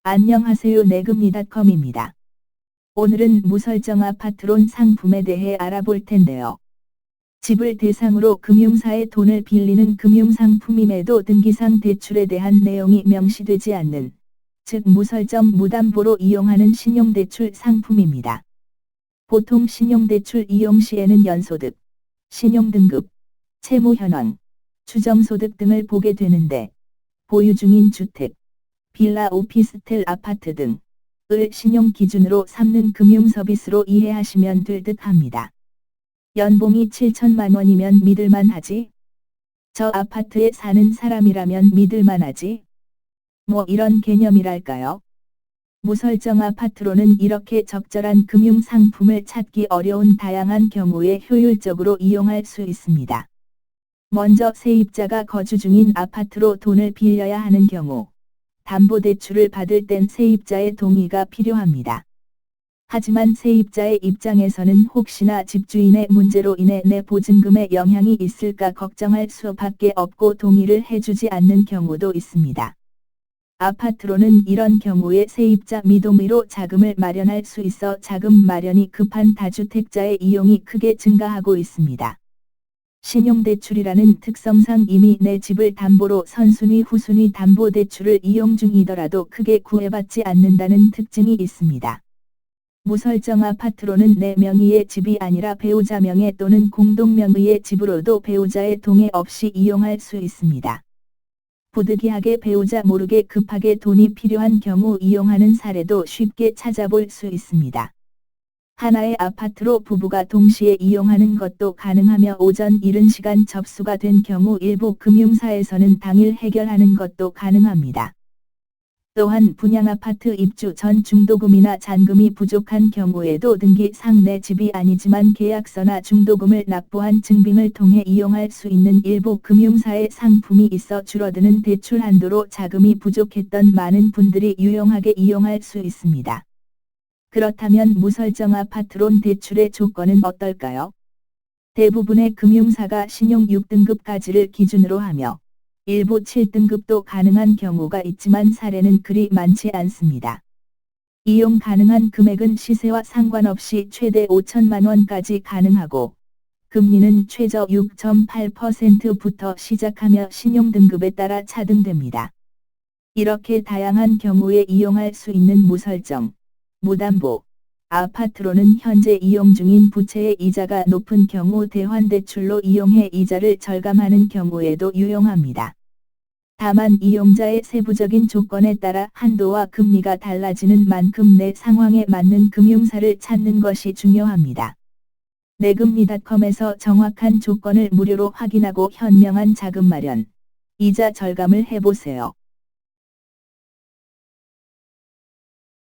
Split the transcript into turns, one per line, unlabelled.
안녕하세요. 내금리닷컴입니다. 오늘은 무설정 아파트론 상품에 대해 알아볼 텐데요. 집을 대상으로 금융사의 돈을 빌리는 금융상품임에도 등기상 대출에 대한 내용이 명시되지 않는, 즉 무설정 무담보로 이용하는 신용대출 상품입니다. 보통 신용대출 이용 시에는 연소득, 신용등급, 채무현황, 추정소득 등을 보게 되는데, 보유 중인 주택, 빌라 오피스텔 아파트 등을 신용 기준으로 삼는 금융서비스로 이해하시면 될 듯 합니다. 연봉이 7천만 원이면 믿을만하지? 저 아파트에 사는 사람이라면 믿을만하지? 뭐 이런 개념이랄까요? 무설정 아파트로는 이렇게 적절한 금융상품을 찾기 어려운 다양한 경우에 효율적으로 이용할 수 있습니다. 먼저 세입자가 거주 중인 아파트로 돈을 빌려야 하는 경우, 담보대출을 받을 땐 세입자의 동의가 필요합니다. 하지만 세입자의 입장에서는 혹시나 집주인의 문제로 인해 내 보증금에 영향이 있을까 걱정할 수밖에 없고 동의를 해주지 않는 경우도 있습니다. 아파트로는 이런 경우에 세입자 미동의로 자금을 마련할 수 있어 자금 마련이 급한 다주택자의 이용이 크게 증가하고 있습니다. 신용대출이라는 특성상 이미 내 집을 담보로 선순위 후순위 담보대출을 이용 중이더라도 크게 구애받지 않는다는 특징이 있습니다. 무설정 아파트로는 내 명의의 집이 아니라 배우자 명의 또는 공동 명의의 집으로도 배우자의 동의 없이 이용할 수 있습니다. 부득이하게 배우자 모르게 급하게 돈이 필요한 경우 이용하는 사례도 쉽게 찾아볼 수 있습니다. 하나의 아파트로 부부가 동시에 이용하는 것도 가능하며 오전 이른 시간 접수가 된 경우 일부 금융사에서는 당일 해결하는 것도 가능합니다. 또한 분양아파트 입주 전 중도금이나 잔금이 부족한 경우에도 등기상 내 집이 아니지만 계약서나 중도금을 납부한 증빙을 통해 이용할 수 있는 일부 금융사의 상품이 있어 줄어드는 대출 한도로 자금이 부족했던 많은 분들이 유용하게 이용할 수 있습니다. 그렇다면 무설정 아파트론 대출의 조건은 어떨까요? 대부분의 금융사가 신용 6등급까지를 기준으로 하며 일부 7등급도 가능한 경우가 있지만 사례는 그리 많지 않습니다. 이용 가능한 금액은 시세와 상관없이 최대 5천만 원까지 가능하고 금리는 최저 6.8%부터 시작하며 신용등급에 따라 차등됩니다. 이렇게 다양한 경우에 이용할 수 있는 무설정, 무담보 아파트로는 현재 이용 중인 부채의 이자가 높은 경우 대환대출로 이용해 이자를 절감하는 경우에도 유용합니다. 다만 이용자의 세부적인 조건에 따라 한도와 금리가 달라지는 만큼 내 상황에 맞는 금융사를 찾는 것이 중요합니다. 내금리닷컴에서 정확한 조건을 무료로 확인하고 현명한 자금 마련, 이자 절감을 해보세요.